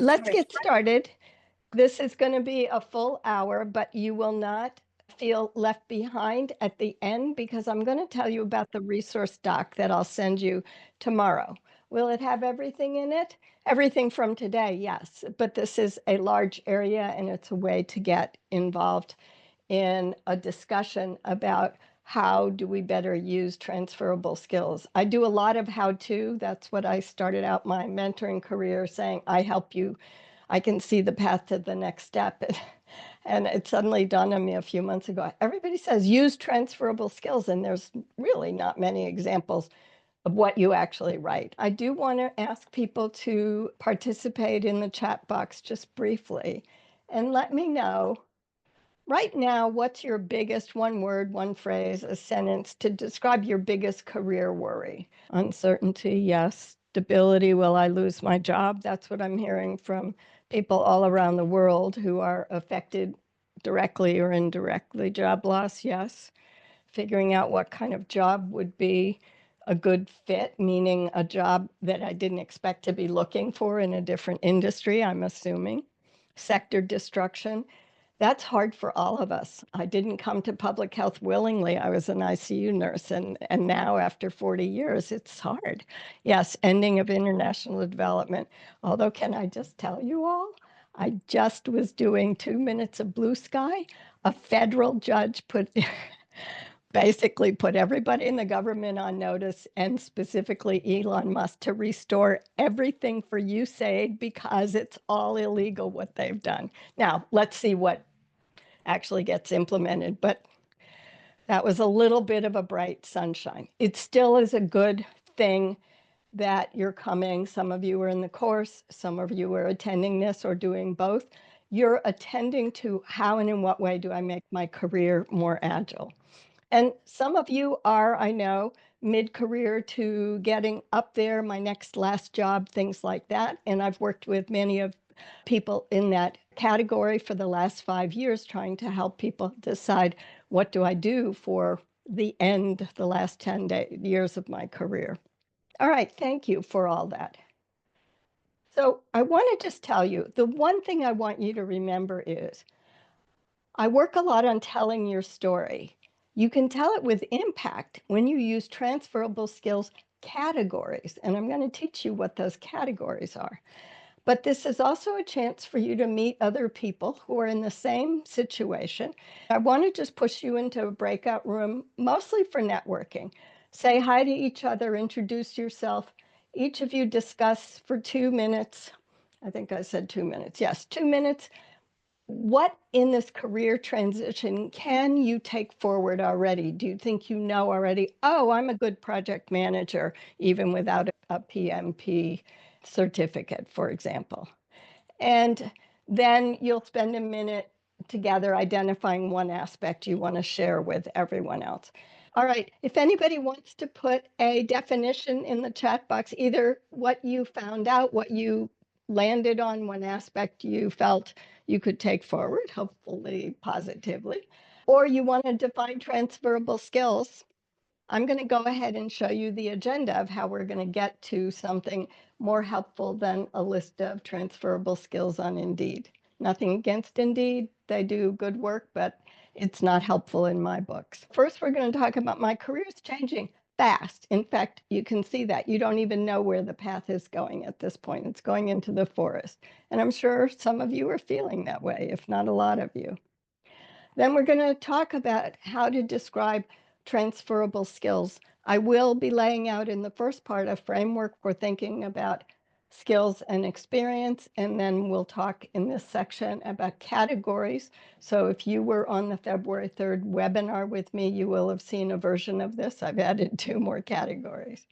Let's get started. This is going to be a full hour, but you will not feel left behind at the end because I'm going to tell you about the resource doc that I'll send you tomorrow. Will it have everything in it? Everything from today, yes, but this is a large area and it's a way to get involved in a discussion about how do we better use transferable skills. I do a lot of how-to. That's what I started out my mentoring career saying, I help you. I can see the path to the next step. And it suddenly dawned on me a few months ago. Everybody says use transferable skills, and there's really not many examples of what you actually write. I do want to ask people to participate in the chat box just briefly and let me know right now, what's your biggest one word, one phrase, a sentence to describe your biggest career worry? Uncertainty, yes. Stability, will I lose my job? That's what I'm hearing from people all around the world who are affected directly or indirectly. Job loss, yes. Figuring out what kind of job would be a good fit, meaning a job that I didn't expect to be looking for in a different industry, I'm assuming. Sector destruction. That's hard for all of us. I didn't come to public health willingly. I was an ICU nurse, and now after 40 years, it's hard. Yes, ending of international development. Although, can I just tell you all, I just was doing 2 minutes of blue sky. A federal judge basically put everybody in the government on notice, and specifically Elon Musk, to restore everything for USAID because it's all illegal what they've done. Now, let's see what actually gets implemented, but that was a little bit of a bright sunshine. It still is a good thing that you're coming. Some of you are in the course, some of you are attending this or doing both. You're attending to how and in what way do I make my career more agile. And some of you are, I know, mid-career to getting up there, my next last job, things like that. And I've worked with many of people in that category for the last 5 years, trying to help people decide what do I do for the end, the last 10 years of my career. All right, thank you for all that. So I want to just tell you, the one thing I want you to remember is I work a lot on telling your story. You can tell it with impact when you use transferable skills categories, and I'm going to teach you what those categories are. But this is also a chance for you to meet other people who are in the same situation. I want to just push you into a breakout room, mostly for networking. Say hi to each other, introduce yourself. Each of you discuss for 2 minutes. I think I said 2 minutes. Yes, 2 minutes. What in this career transition can you take forward already? Do you think you know already, oh, I'm a good project manager, even without a PMP certificate, for example? And then you'll spend a minute together identifying one aspect you want to share with everyone else. All right, if anybody wants to put a definition in the chat box, either what you found out, what you landed on, one aspect you felt you could take forward, hopefully positively, or you want to define transferable skills, I'm going to go ahead and show you the agenda of how we're going to get to something more helpful than a list of transferable skills on Indeed. Nothing against Indeed. They do good work, but it's not helpful in my books. First, we're going to talk about my career's changing fast. In fact, you can see that. You don't even know where the path is going at this point. It's going into the forest. And I'm sure some of you are feeling that way, if not a lot of you. Then we're going to talk about how to describe transferable skills. I will be laying out in the first part a framework for thinking about skills and experience, and then we'll talk in this section about categories. So if you were on the February 3rd webinar with me, you will have seen a version of this. I've added 2 more categories.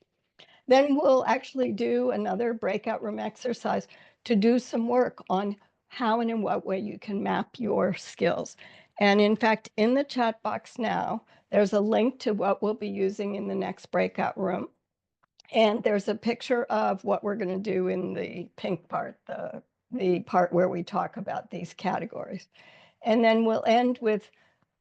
Then we'll actually do another breakout room exercise to do some work on how and in what way you can map your skills. And in fact, in the chat box now, there's a link to what we'll be using in the next breakout room. And there's a picture of what we're going to do in the pink part, the part where we talk about these categories. And then we'll end with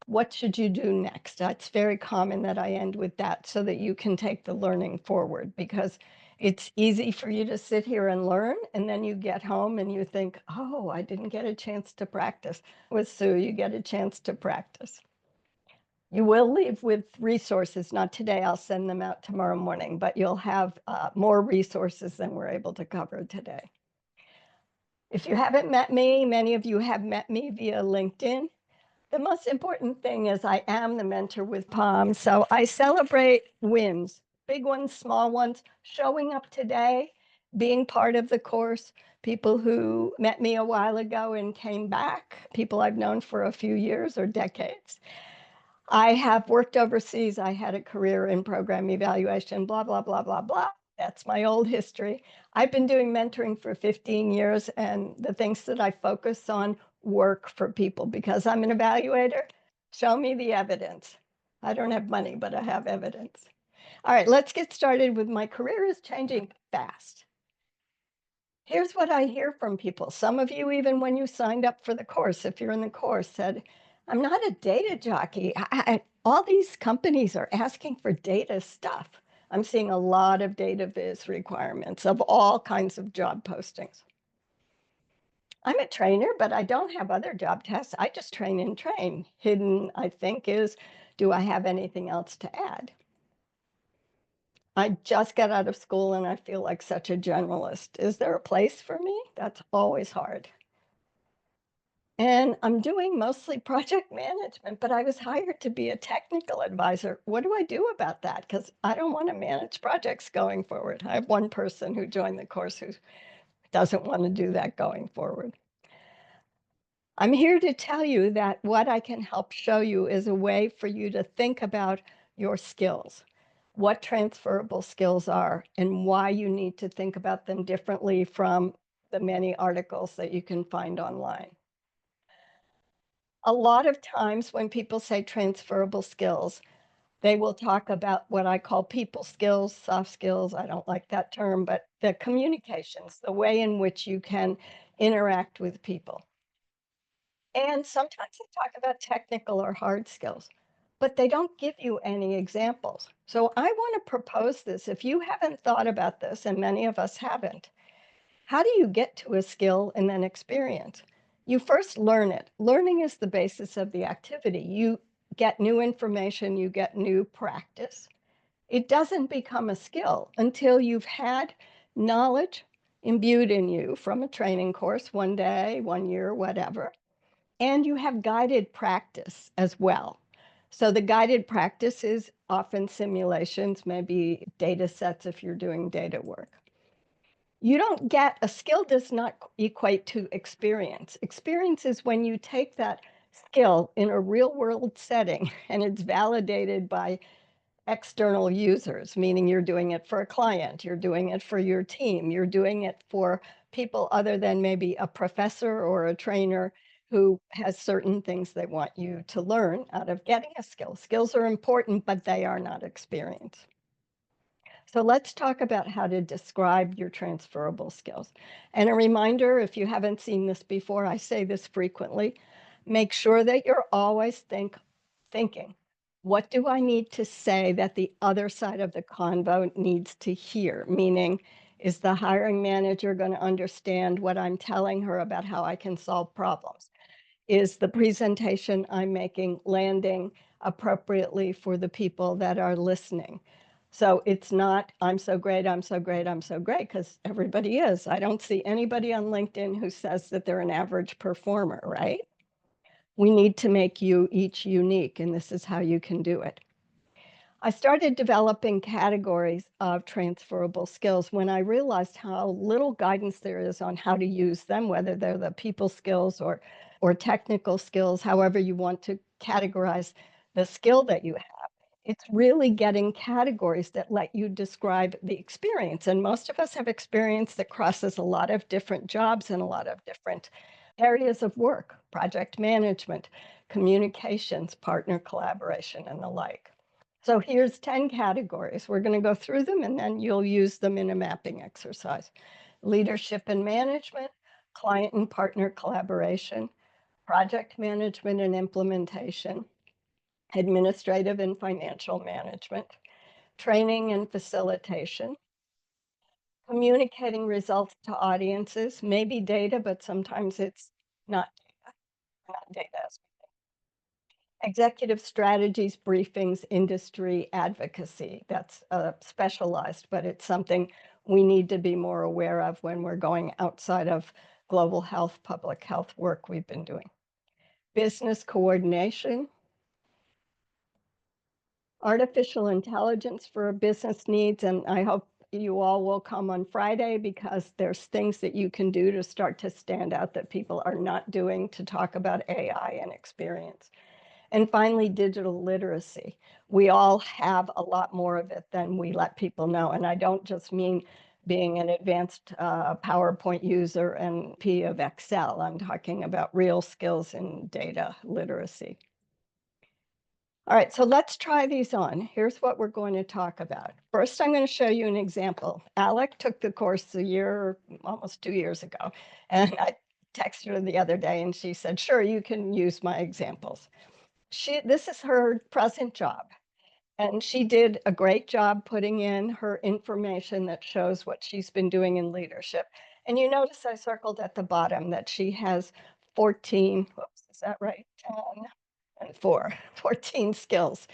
what should you do next? It's very common that I end with that so that you can take the learning forward, because It's easy for you to sit here and learn, and then you get home and you think, oh, I didn't get a chance to practice. With Sue, you get a chance to practice. You will leave with resources, not today, I'll send them out tomorrow morning, but you'll have more resources than we're able to cover today. If you haven't met me, many of you have met me via LinkedIn. The most important thing is I am the mentor with Palm, so I celebrate wins, big ones, small ones, showing up today, being part of the course, people who met me a while ago and came back, people I've known for a few years or decades. I have worked overseas. I had a career in program evaluation, blah, blah, blah, blah, blah. That's my old history. I've been doing mentoring for 15 years, and the things that I focus on work for people because I'm an evaluator. Show me the evidence. I don't have money, but I have evidence. All right, let's get started with my career is changing fast. Here's what I hear from people. Some of you, even when you signed up for the course, if you're in the course, said, I'm not a data jockey. All these companies are asking for data stuff. I'm seeing a lot of data viz requirements of all kinds of job postings. I'm a trainer, but I don't have other job tests. I just train and train. Hidden, I think, is, do I have anything else to add? I just got out of school and I feel like such a generalist. Is there a place for me? That's always hard. And I'm doing mostly project management, but I was hired to be a technical advisor. What do I do about that? Because I don't want to manage projects going forward. I have one person who joined the course who doesn't want to do that going forward. I'm here to tell you that what I can help show you is a way for you to think about your skills, what transferable skills are, and why you need to think about them differently from the many articles that you can find online. A lot of times when people say transferable skills, they will talk about what I call people skills, soft skills. I don't like that term, but the communications, the way in which you can interact with people. And sometimes they talk about technical or hard skills, but they don't give you any examples. So I want to propose this. If you haven't thought about this, and many of us haven't, how do you get to a skill and then experience? You first learn it. Learning is the basis of the activity. You get new information, you get new practice. It doesn't become a skill until you've had knowledge imbued in you from a training course, one day, 1 year, whatever, and you have guided practice as well. So the guided practice is often simulations, maybe data sets if you're doing data work. You don't get, a skill does not equate to experience. Experience is when you take that skill in a real world setting and it's validated by external users, meaning you're doing it for a client, you're doing it for your team, you're doing it for people other than maybe a professor or a trainer who has certain things they want you to learn out of getting a skill. Skills are important, but they are not experience. So let's talk about how to describe your transferable skills. And a reminder, if you haven't seen this before, I say this frequently, make sure that you're always thinking, what do I need to say that the other side of the convo needs to hear? Meaning, is the hiring manager going to understand what I'm telling her about how I can solve problems? Is the presentation I'm making landing appropriately for the people that are listening? So it's not, I'm so great, I'm so great, I'm so great, because everybody is. I don't see anybody on LinkedIn who says that they're an average performer, right? We need to make you each unique, and this is how you can do it. I started developing categories of transferable skills when I realized how little guidance there is on how to use them, whether they're the people skills or technical skills, however you want to categorize the skill that you have. It's really getting categories that let you describe the experience. And most of us have experience that crosses a lot of different jobs and a lot of different areas of work, project management, communications, partner collaboration, and the like. So here's 10 categories. We're going to go through them and then you'll use them in a mapping exercise. Leadership and management, client and partner collaboration, project management and implementation, administrative and financial management, training and facilitation, Communicating results to audiences, maybe data, but sometimes it's not data. Executive strategies, briefings, industry advocacy. That's specialized, but it's something we need to be more aware of when we're going outside of global health, public health work we've been doing. Business coordination, artificial intelligence for business needs, and I hope you all will come on Friday because there's things that you can do to start to stand out that people are not doing to talk about AI and experience. And finally, digital literacy. We all have a lot more of it than we let people know. And I don't just mean being an advanced PowerPoint user and P of Excel. I'm talking about real skills in data literacy. All right, so let's try these on. Here's what we're going to talk about. First, I'm going to show you an example. Alec took the course almost 2 years ago, and I texted her the other day, and she said, sure, you can use my examples. This is her present job, and she did a great job putting in her information that shows what she's been doing in leadership. And you notice I circled at the bottom that she has 14, whoops, is that right? 10, and 14 skills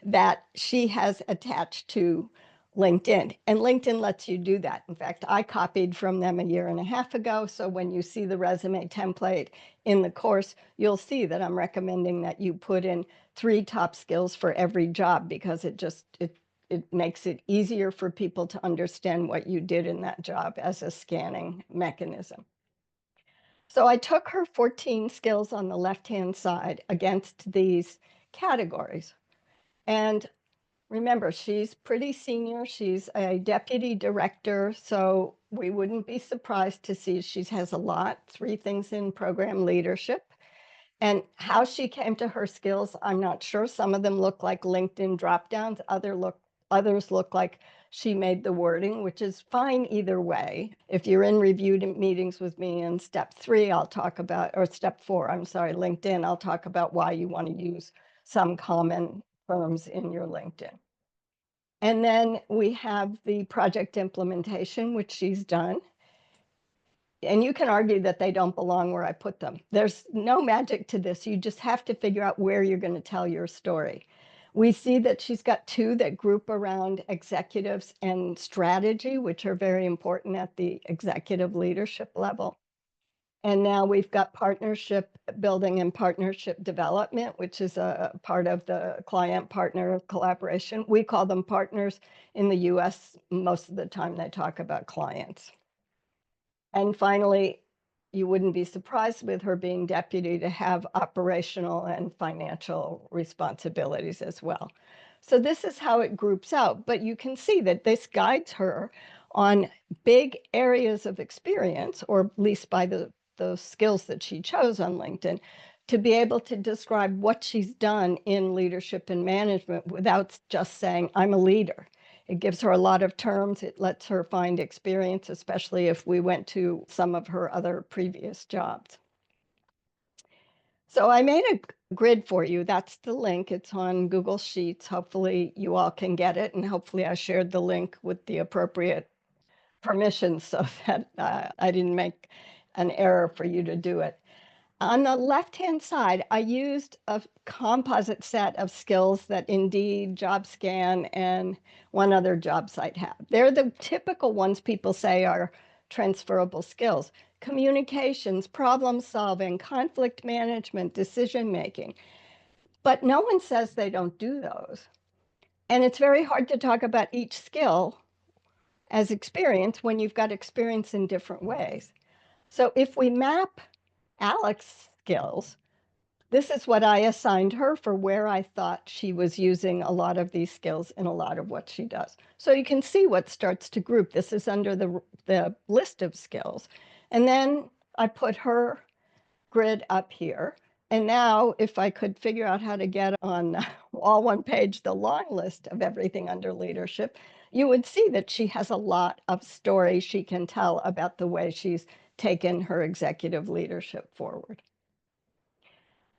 that she has attached to LinkedIn. And LinkedIn lets you do that. In fact, I copied from them 1.5 years ago. So when you see the resume template in the course, you'll see that I'm recommending that you put in 3 top skills for every job because it makes it easier for people to understand what you did in that job as a scanning mechanism. So I took her 14 skills on the left-hand side against these categories. And remember, she's pretty senior. She's a deputy director, so we wouldn't be surprised to see she has a lot, 3 things in program leadership. And how she came to her skills, I'm not sure. Some of them look like LinkedIn drop-downs. Others look like she made the wording, which is fine either way. If you're in review meetings with me in step 3, I'll talk about, or step 4, I'm sorry, LinkedIn, I'll talk about why you want to use some common terms in your LinkedIn. And then we have the project implementation, which she's done. And you can argue that they don't belong where I put them. There's no magic to this. You just have to figure out where you're going to tell your story. We see that she's got 2 that group around executives and strategy, which are very important at the executive leadership level. And now we've got partnership building and partnership development, which is a part of the client partner collaboration. We call them partners. In the US, most of the time they talk about clients. And finally, you wouldn't be surprised with her being deputy to have operational and financial responsibilities as well. So this is how it groups out, but you can see that this guides her on big areas of experience, or at least by the skills that she chose on LinkedIn, to be able to describe what she's done in leadership and management without just saying, I'm a leader. It gives her a lot of terms. It lets her find experience, especially if we went to some of her other previous jobs. So I made a grid for you. That's the link. It's on Google Sheets. Hopefully you all can get it. And hopefully I shared the link with the appropriate permissions so that I didn't make an error for you to do it. On the left-hand side, I used a composite set of skills that Indeed, JobScan, and one other job site have. They're the typical ones people say are transferable skills: communications, problem solving, conflict management, decision making. But no one says they don't do those. And it's very hard to talk about each skill as experience when you've got experience in different ways. So if we map Alex's skills, this is what I assigned her for where I thought she was using a lot of these skills in a lot of what she does. So you can see what starts to group. This is under the list of skills. And then I put her grid up here. And now if I could figure out how to get on all one page the long list of everything under leadership, you would see that she has a lot of stories she can tell about the way she's taken her executive leadership forward.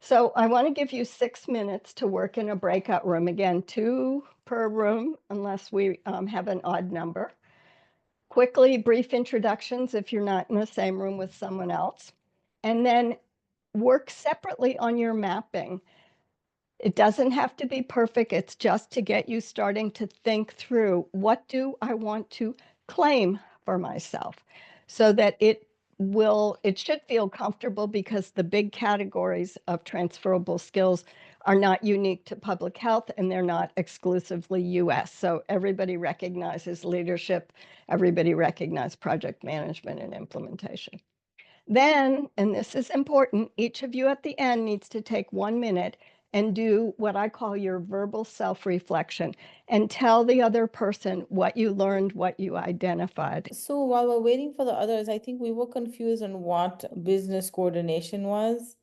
So I want to give you 6 minutes to work in a breakout room. Again, 2 per room, unless we have an odd number. quickly brief introductions if you're not in the same room with someone else, and then work separately on your mapping. It doesn't have to be perfect. It's just to get you starting to think through, what do I want to claim for myself, so that it should feel comfortable, because the big categories of transferable skills are not unique to public health, and they're not exclusively US. So everybody recognizes leadership, everybody recognizes project management and implementation. Then, and this is important, each of you at the end needs to take 1 minute and do what I call your verbal self-reflection, and tell the other person what you learned, what you identified. So while we're waiting for the others, I think we were confused on what business coordination was.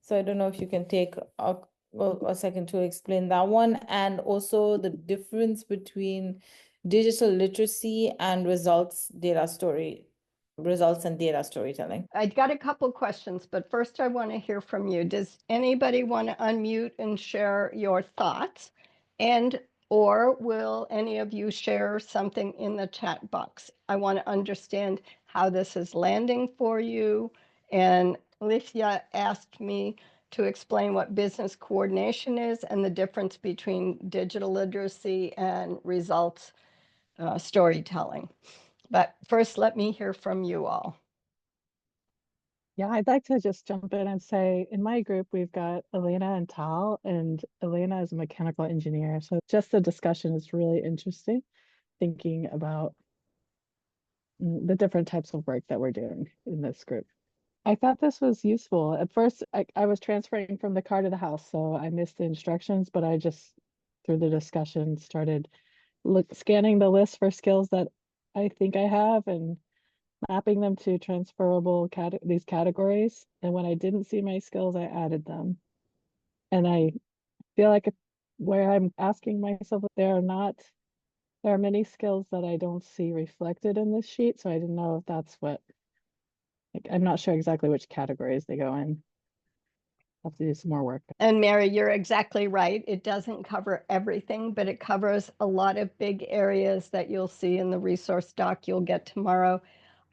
So I don't know if you can take a second to explain that one, and also the difference between digital literacy and results and data storytelling. I got a couple questions, but first I want to hear from you. Does anybody want to unmute and share your thoughts? And or will any of you share something in the chat box? I want to understand how this is landing for you. And Alicia asked me to explain what business coordination is and the difference between digital literacy and results storytelling. But first, let me hear from you all. Yeah, I'd like to just jump in and say, in my group, we've got Elena and Tal, and Elena is a mechanical engineer. So just the discussion is really interesting, thinking about the different types of work that we're doing in this group. I thought this was useful. At first, I was transferring from the car to the house, so I missed the instructions, but I just, through the discussion, started scanning the list for skills that I think I have and mapping them to transferable these categories. And when I didn't see my skills, I added them. And I feel like where I'm asking myself, there are many skills that I don't see reflected in this sheet. So I didn't know if that's what, like, I'm not sure exactly which categories they go in. I'll have to do some more work. And Mary, you're exactly right. It doesn't cover everything, but it covers a lot of big areas that you'll see in the resource doc you'll get tomorrow.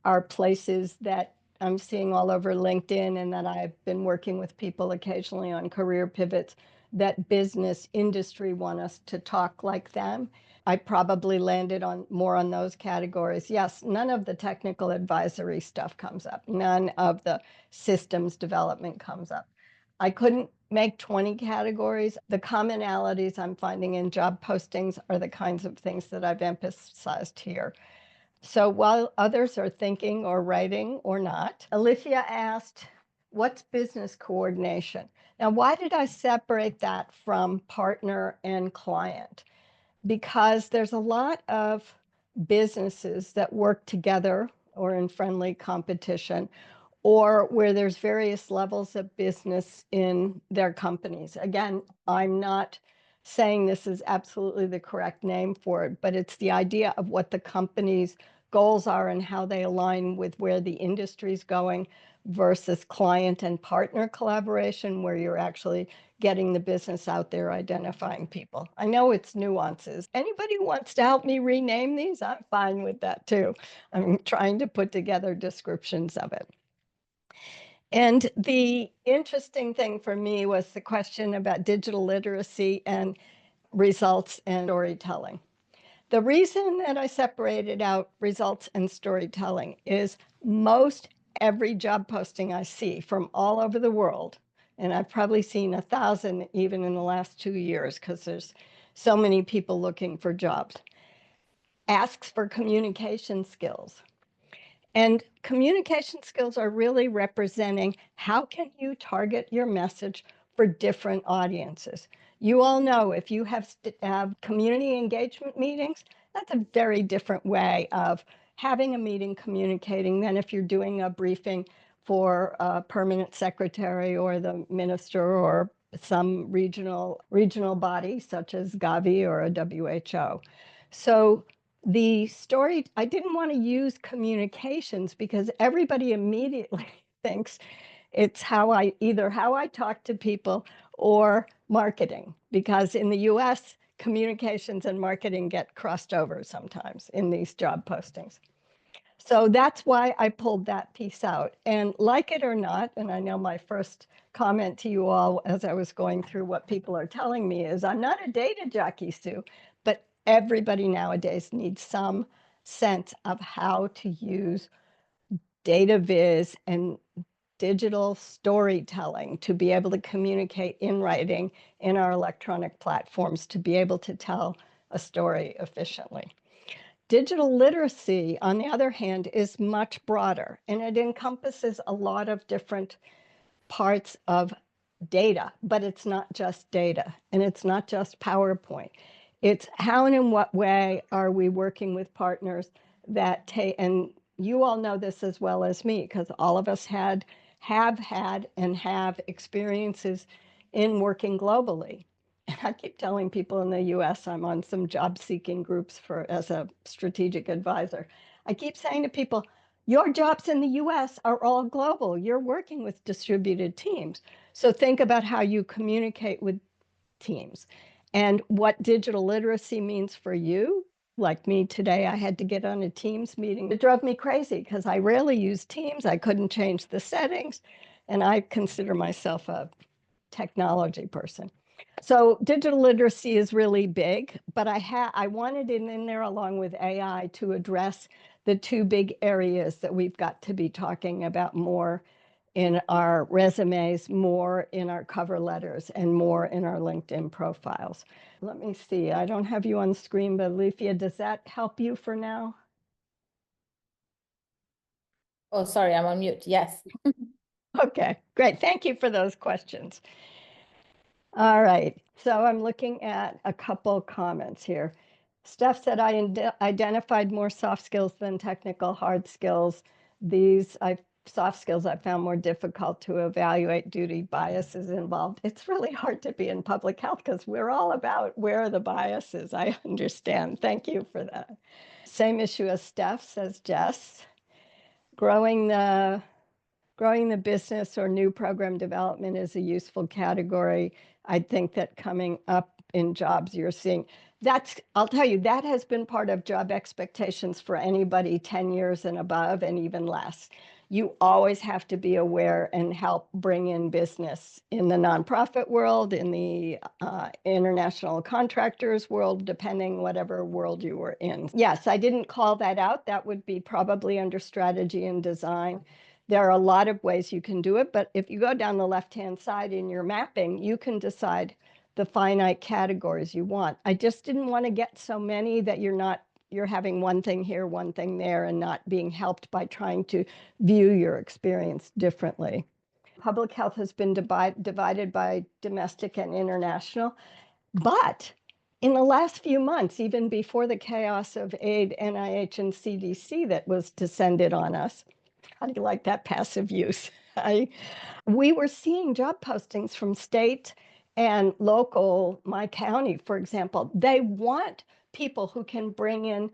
Are places that I'm seeing all over LinkedIn, and that I've been working with people occasionally on career pivots, that business industry want us to talk like them. I probably landed on more on those categories. Yes, none of the technical advisory stuff comes up. None of the systems development comes up. I couldn't make 20 categories. The commonalities I'm finding in job postings are the kinds of things that I've emphasized here. So while others are thinking or writing or not, Alicia asked, what's business coordination? Now, why did I separate that from partner and client? Because there's a lot of businesses that work together or in friendly competition, or where there's various levels of business in their companies. Again, I'm not saying this is absolutely the correct name for it, but it's the idea of what the company's goals are and how they align with where the industry's going, versus client and partner collaboration, where you're actually getting the business out there, identifying people. I know it's nuances. Anybody who wants to help me rename these, I'm fine with that too. I'm trying to put together descriptions of it. And the interesting thing for me was the question about digital literacy and results and storytelling. The reason that I separated out results and storytelling is most every job posting I see from all over the world, and I've probably seen 1,000 even in the last 2 years, because there's so many people looking for jobs, asks for communication skills. And communication skills are really representing how can you target your message for different audiences. You all know if you have community engagement meetings, that's a very different way of having a meeting, communicating, than if you're doing a briefing for a permanent secretary or the minister or some regional body such as Gavi or a WHO. So the story, I didn't want to use communications because everybody immediately thinks it's either how I talk to people or marketing, because in the US, communications and marketing get crossed over sometimes in these job postings. So that's why I pulled that piece out. And like it or not, and I know my first comment to you all as I was going through what people are telling me is I'm not a data jockey, Sue, but everybody nowadays needs some sense of how to use data viz and digital storytelling to be able to communicate in writing in our electronic platforms, to be able to tell a story efficiently. Digital literacy, on the other hand, is much broader, and it encompasses a lot of different parts of data, but it's not just data, and it's not just PowerPoint. It's how and in what way are we working with partners that take, and you all know this as well as me, because all of us have had and have experiences in working globally. And I keep telling people in the US, I'm on some job seeking groups as a strategic advisor. I keep saying to people, your jobs in the US are all global. You're working with distributed teams. So think about how you communicate with teams and what digital literacy means for you. Like me today, I had to get on a Teams meeting. It drove me crazy because I rarely use Teams. I couldn't change the settings. And I consider myself a technology person. So digital literacy is really big, but I wanted it in there along with AI to address the two big areas that we've got to be talking about more in our resumes, more in our cover letters, and more in our LinkedIn profiles. Let me see, I don't have you on screen, but Alethea, does that help you for now? Oh, sorry, I'm on mute. Yes. Okay, great. Thank you for those questions. All right, so I'm looking at a couple comments here. Steph said I identified more soft skills than technical hard skills. Soft skills I found more difficult to evaluate due to biases involved. It's really hard to be in public health because we're all about where are the biases. I understand. Thank you for that. Same issue as Steph, says Jess. Growing the business or new program development is a useful category. I think that coming up in jobs you're seeing, I'll tell you, that has been part of job expectations for anybody 10 years and above and even less. You always have to be aware and help bring in business in the nonprofit world, in the international contractors world, depending whatever world you were in. Yes, I didn't call that out. That would be probably under strategy and design. There are a lot of ways you can do it, but if you go down the left-hand side in your mapping, you can decide the finite categories you want. I just didn't want to get so many that you're having one thing here, one thing there, and not being helped by trying to view your experience differently. Public health has been divided by domestic and international, but in the last few months, even before the chaos of aid, NIH, and CDC that was descended on us, how do you like that passive use? We were seeing job postings from state and local, my county, for example. They want people who can bring in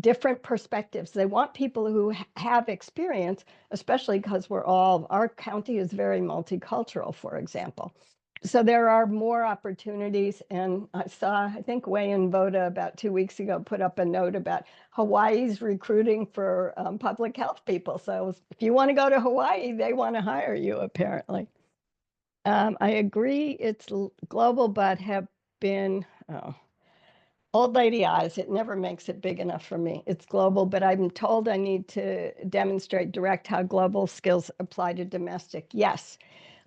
different perspectives. They want people who have experience, especially because our county is very multicultural, for example. So there are more opportunities, and I think Wayne Voda about 2 weeks ago put up a note about Hawaii's recruiting for public health people. So if you want to go to Hawaii, they want to hire you, apparently. I agree it's global, but have been, old lady eyes, it never makes it big enough for me. It's global, but I'm told I need to demonstrate direct how global skills apply to domestic. Yes.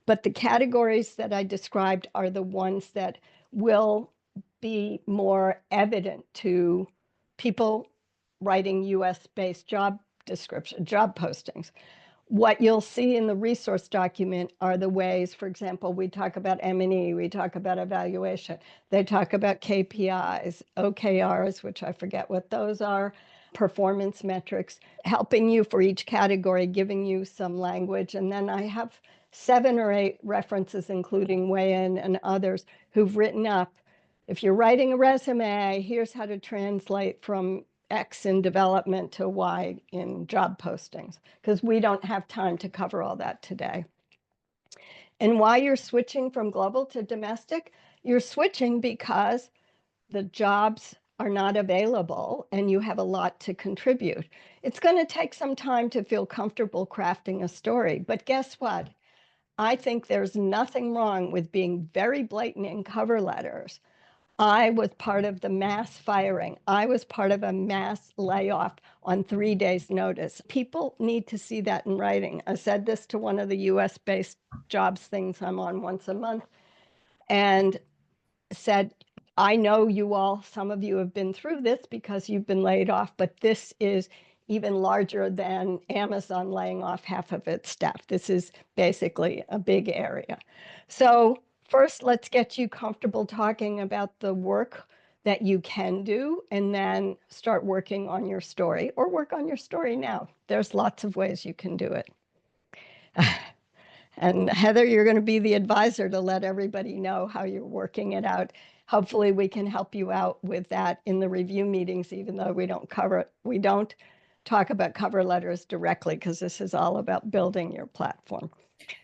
But the categories that I described are the ones that will be more evident to people writing US-based job postings. What you'll see in the resource document are the ways, for example, we talk about M&E, we talk about evaluation, they talk about KPIs, OKRs, which I forget what those are, performance metrics, helping you for each category, giving you some language. And then I have 7 or 8 references, including Wayne and others, who've written up, if you're writing a resume, here's how to translate from X in development to Y in job postings, because we don't have time to cover all that today. And why you're switching from global to domestic, you're switching because the jobs are not available and you have a lot to contribute. It's going to take some time to feel comfortable crafting a story, but guess what? I think there's nothing wrong with being very blatant in cover letters. I was part of the mass firing. I was part of a mass layoff on 3 days' notice. People need to see that in writing. I said this to one of the US-based jobs things I'm on once a month, and said, I know you all, some of you have been through this because you've been laid off, but this is even larger than Amazon laying off half of its staff. This is basically a big area. So first, let's get you comfortable talking about the work that you can do, and then start working on your story, or work on your story now. There's lots of ways you can do it. And Heather, you're going to be the advisor to let everybody know how you're working it out. Hopefully we can help you out with that in the review meetings, even though we don't talk about cover letters directly, because this is all about building your platform.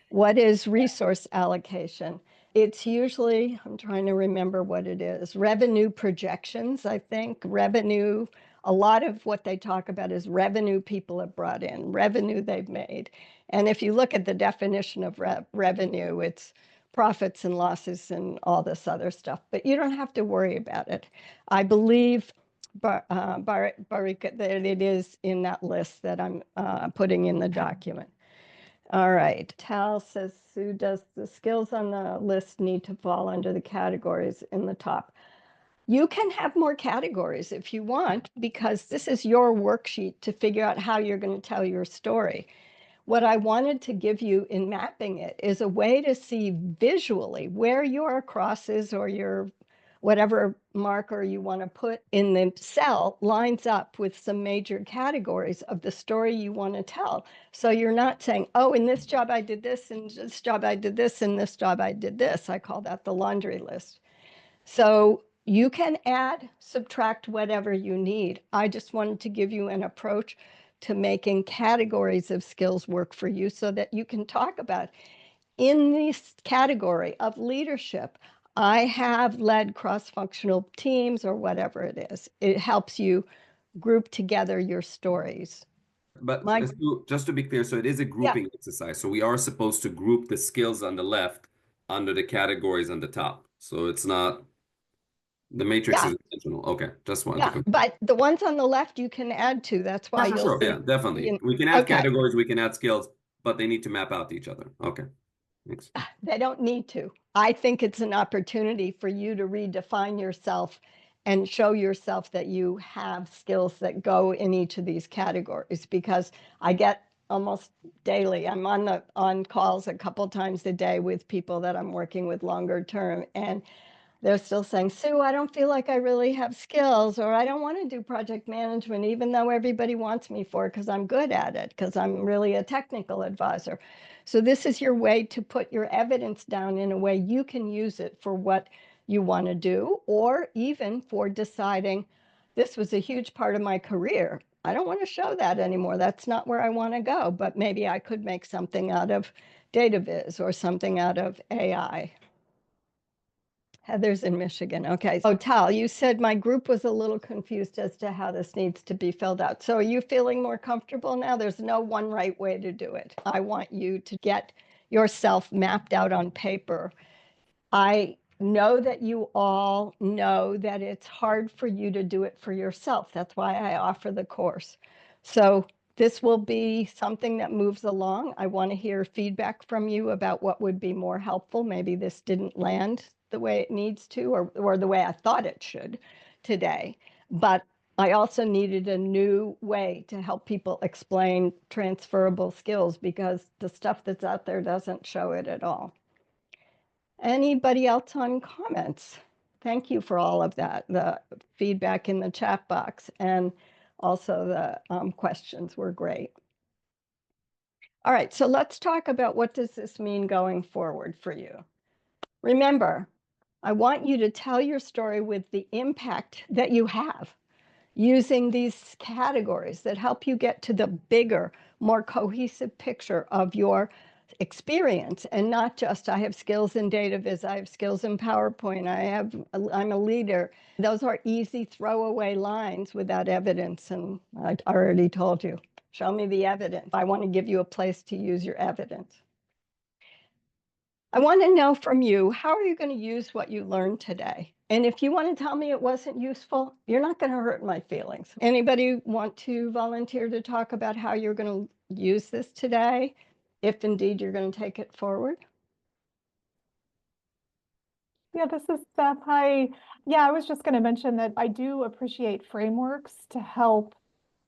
What is resource allocation? It's usually, I'm trying to remember what it is, revenue projections, I think. Revenue, a lot of what they talk about is revenue people have brought in, revenue they've made. And if you look at the definition of revenue, it's profits and losses and all this other stuff, but you don't have to worry about it. I believe Barika, that it is in that list that I'm putting in the document. All right, Tal says, Sue, does the skills on the list need to fall under the categories in the top? You can have more categories if you want, because this is your worksheet to figure out how you're going to tell your story. What I wanted to give you in mapping it is a way to see visually where your crosses or your whatever marker you want to put in the cell lines up with some major categories of the story you want to tell. So you're not saying, oh, in this job I did this, in this job I did this, in this job I did this. I call that the laundry list. So you can add, subtract whatever you need. I just wanted to give you an approach to making categories of skills work for you so that you can talk about in this category of leadership. I have led cross-functional teams or whatever it is. It helps you group together your stories. But just to be clear, so it is a grouping exercise. So we are supposed to group the skills on the left under the categories on the top. So it's not, the matrix is intentional. Okay, just wanted to confirm. But the ones on the left you can add to. That's why Sure, yeah, definitely. We can add categories, we can add skills, but they need to map out to each other. Okay, thanks. They don't need to. I think it's an opportunity for you to redefine yourself and show yourself that you have skills that go in each of these categories, because I get almost daily, I'm on calls a couple times a day with people that I'm working with longer term, and they're still saying, Sue, I don't feel like I really have skills, or I don't want to do project management, even though everybody wants me for it because I'm good at it, because I'm really a technical advisor. So this is your way to put your evidence down in a way you can use it for what you want to do, or even for deciding, this was a huge part of my career. I don't want to show that anymore. That's not where I want to go, but maybe I could make something out of data viz or something out of AI. Heather's in Michigan. Okay. So Tal, you said my group was a little confused as to how this needs to be filled out. So are you feeling more comfortable now? There's no one right way to do it. I want you to get yourself mapped out on paper. I know that you all know that it's hard for you to do it for yourself. That's why I offer the course. So this will be something that moves along. I want to hear feedback from you about what would be more helpful. Maybe this didn't land the way it needs to, or the way I thought it should today. But I also needed a new way to help people explain transferable skills, because the stuff that's out there doesn't show it at all. Anybody else on comments? Thank you for all of that, the feedback in the chat box, and also the questions were great. All right, so let's talk about what does this mean going forward for you. Remember, I want you to tell your story with the impact that you have, using these categories that help you get to the bigger, more cohesive picture of your experience, and not just I have skills in data viz, I have skills in PowerPoint, I'm a leader. Those are easy throwaway lines without evidence. And I already told you, show me the evidence. I want to give you a place to use your evidence. I want to know from you, how are you going to use what you learned today? And if you want to tell me it wasn't useful, you're not going to hurt my feelings. Anybody want to volunteer to talk about how you're going to use this today, if indeed you're going to take it forward? Yeah, this is Steph. Hi. Yeah, I was just going to mention that I do appreciate frameworks to help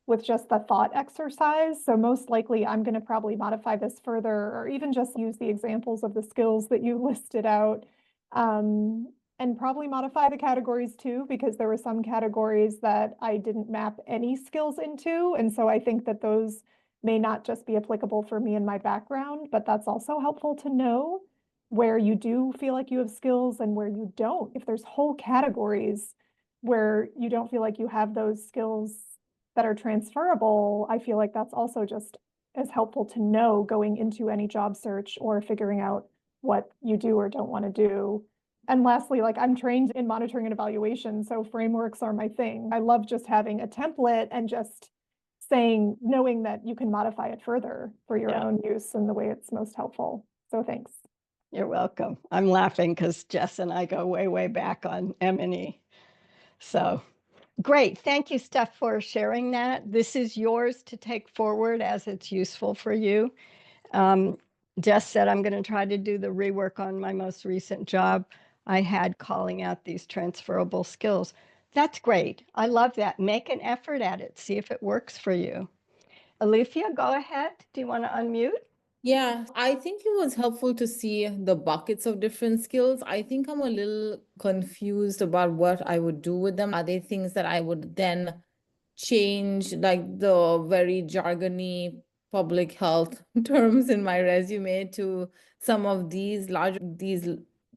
with just the thought exercise. So most likely I'm going to probably modify this further, or even just use the examples of the skills that you listed out, and probably modify the categories too, because there were some categories that I didn't map any skills into. And so I think that those may not just be applicable for me and my background, but that's also helpful to know where you do feel like you have skills and where you don't. If there's whole categories where you don't feel like you have those skills that are transferable, I feel like that's also just as helpful to know going into any job search or figuring out what you do or don't want to do. And lastly, like, I'm trained in monitoring and evaluation, so frameworks are my thing. I love just having a template and just saying, knowing that you can modify it further for your own use and the way it's most helpful. So thanks. You're welcome. I'm laughing because Jess and I go way, way back on M&E. So great. Thank you, Steph, for sharing that. This is yours to take forward as it's useful for you. Jess said, I'm going to try to do the rework on my most recent job I had, calling out these transferable skills. That's great. I love that. Make an effort at it. See if it works for you. Alethea, go ahead. Do you want to unmute? Yeah, I think it was helpful to see the buckets of different skills. I think I'm a little confused about what I would do with them. Are they things that I would then change, like the very jargony public health terms in my resume, to some of these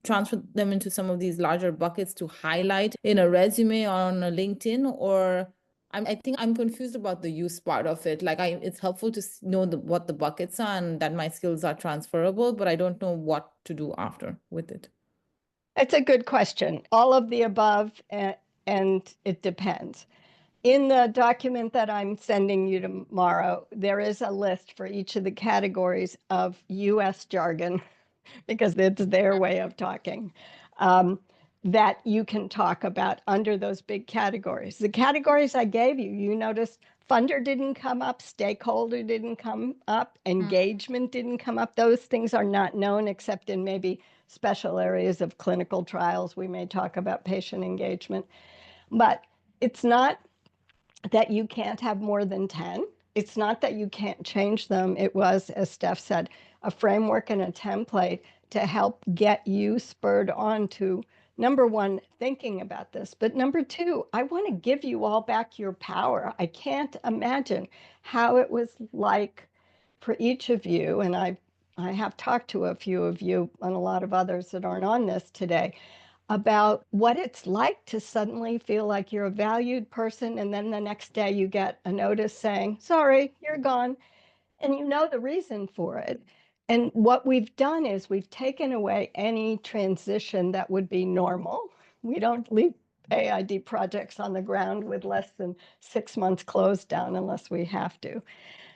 transfer them into some of these larger buckets to highlight in a resume or on a LinkedIn? Or I think I'm confused about the use part of it. Like, it's helpful to know what the buckets are and that my skills are transferable, but I don't know what to do after with it. It's a good question. All of the above, and it depends. In the document that I'm sending you tomorrow, there is a list for each of the categories of US jargon, because it's their way of talking, that you can talk about under those big categories. The categories I gave you, you noticed funder didn't come up, stakeholder didn't come up, engagement didn't come up. Those things are not known except in maybe special areas of clinical trials. We may talk about patient engagement, but it's not that you can't have more than 10. It's not that you can't change them. It was, as Steph said, a framework and a template to help get you spurred on to, number one, thinking about this. But number two, I want to give you all back your power. I can't imagine how it was like for each of you. And I have talked to a few of you and a lot of others that aren't on this today about what it's like to suddenly feel like you're a valued person, and then the next day you get a notice saying, sorry, you're gone, and you know the reason for it. And what we've done is we've taken away any transition that would be normal. We don't leave AID projects on the ground with less than 6 months closed down unless we have to.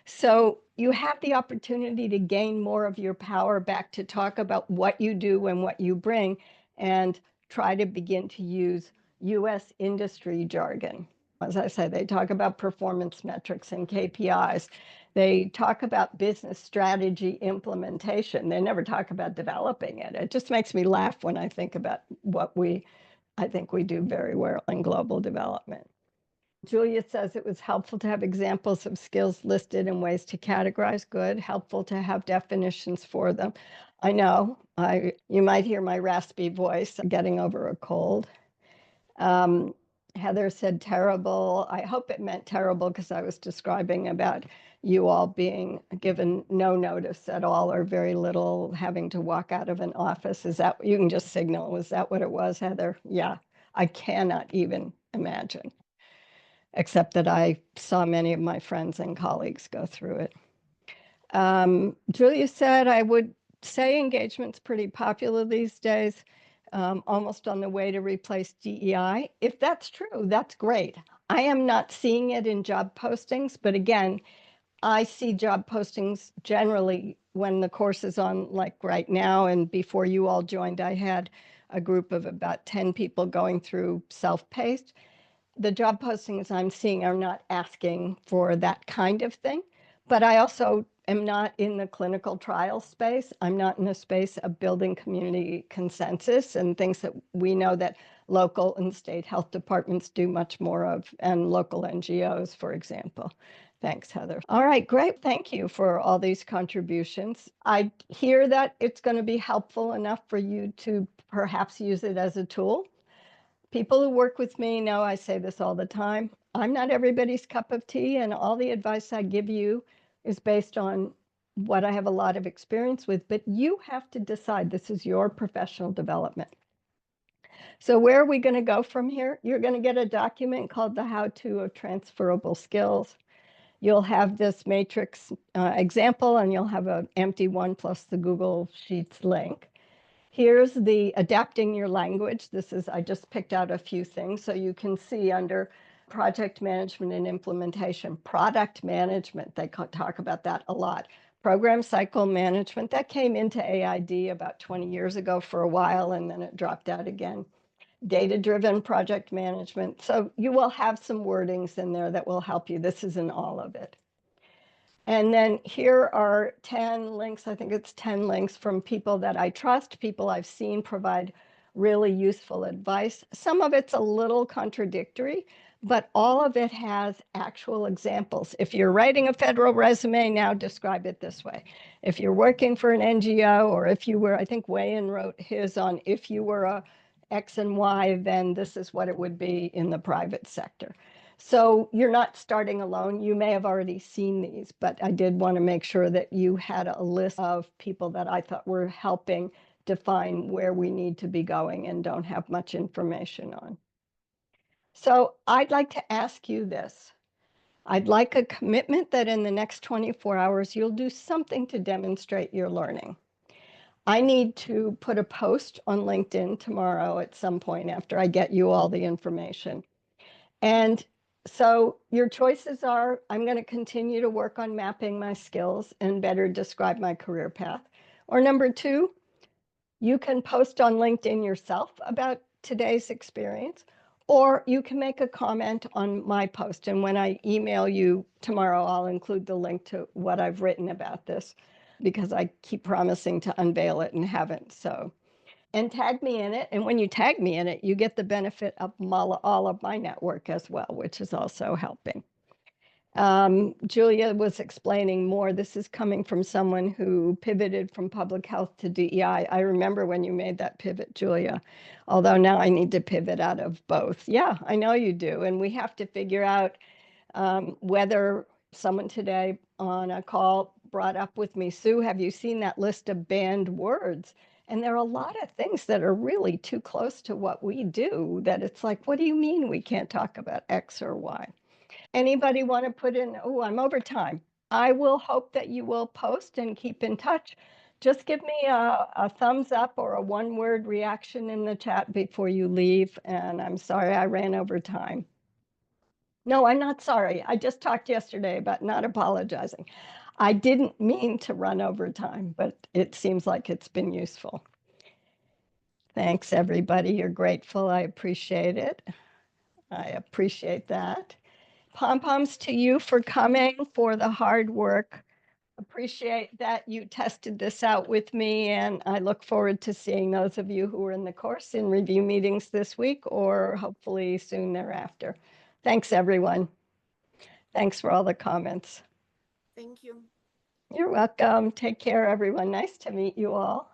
So you have the opportunity to gain more of your power back to talk about what you do and what you bring, and try to begin to use US industry jargon. As I said, they talk about performance metrics and KPIs. They talk about business strategy implementation. They never talk about developing it. It just makes me laugh when I think about what I think we do very well in global development. Julia says it was helpful to have examples of skills listed and ways to categorize. Good. Helpful to have definitions for them. I know, you might hear my raspy voice. I'm getting over a cold. Heather said terrible. I hope it meant terrible because I was describing about you all being given no notice at all or very little, having to walk out of an office. Is that, you can just signal, was that what it was, Heather? Yeah, I cannot even imagine, except that I saw many of my friends and colleagues go through it. Julia said, I would say engagement's pretty popular these days, almost on the way to replace DEI. If that's true, that's great. I am not seeing it in job postings, but again, I see job postings generally when the course is on, like right now, and before you all joined, I had a group of about 10 people going through self-paced. The job postings I'm seeing are not asking for that kind of thing, but I also am not in the clinical trial space. I'm not in the space of building community consensus and things that we know that local and state health departments do much more of, and local NGOs, for example. Thanks, Heather. All right, great. Thank you for all these contributions. I hear that it's going to be helpful enough for you to perhaps use it as a tool. People who work with me know I say this all the time. I'm not everybody's cup of tea, and all the advice I give you is based on what I have a lot of experience with, but you have to decide this is your professional development. So where are we going to go from here? You're going to get a document called the How-To of Transferable Skills. You'll have this matrix example, and you'll have an empty one plus the Google Sheets link. Here's the adapting your language. I just picked out a few things so you can see under project management and implementation, product management, they talk about that a lot. Program cycle management, that came into AID about 20 years ago for a while, and then it dropped out again. Data-driven project management. So you will have some wordings in there that will help you. This isn't all of it. And then here are 10 links. I think it's 10 links from people that I trust, people I've seen provide really useful advice. Some of it's a little contradictory, but all of it has actual examples. If you're writing a federal resume, now describe it this way. If you're working for an NGO, or if you were, I think Wayan wrote his on, if you were a X and Y, then this is what it would be in the private sector. So you're not starting alone. You may have already seen these, but I did want to make sure that you had a list of people that I thought were helping define where we need to be going and don't have much information on. So I'd like to ask you this. I'd like a commitment that in the next 24 hours, you'll do something to demonstrate your learning. I need to put a post on LinkedIn tomorrow at some point after I get you all the information. And so your choices are, I'm going to continue to work on mapping my skills and better describe my career path. Or number two, you can post on LinkedIn yourself about today's experience, or you can make a comment on my post. And when I email you tomorrow, I'll include the link to what I've written about this, because I keep promising to unveil it and haven't. So, and tag me in it. And when you tag me in it, you get the benefit of all of my network as well, which is also helping. Julia was explaining more. This is coming from someone who pivoted from public health to DEI. I remember when you made that pivot, Julia, although now I need to pivot out of both. Yeah, I know you do. And we have to figure out whether someone today on a call brought up with me, Sue, have you seen that list of banned words? And there are a lot of things that are really too close to what we do that it's like, what do you mean we can't talk about X or Y? Anybody want to put in, oh, I'm over time. I will hope that you will post and keep in touch. Just give me a thumbs up or a one-word reaction in the chat before you leave. And I'm sorry I ran over time. No, I'm not sorry. I just talked yesterday about not apologizing. I didn't mean to run over time, but it seems like it's been useful. Thanks, everybody. You're grateful. I appreciate it. I appreciate that. Pom-poms to you for coming, for the hard work. Appreciate that you tested this out with me, and I look forward to seeing those of you who are in the course in review meetings this week or hopefully soon thereafter. Thanks, everyone. Thanks for all the comments. Thank you. You're welcome. Take care, everyone. Nice to meet you all.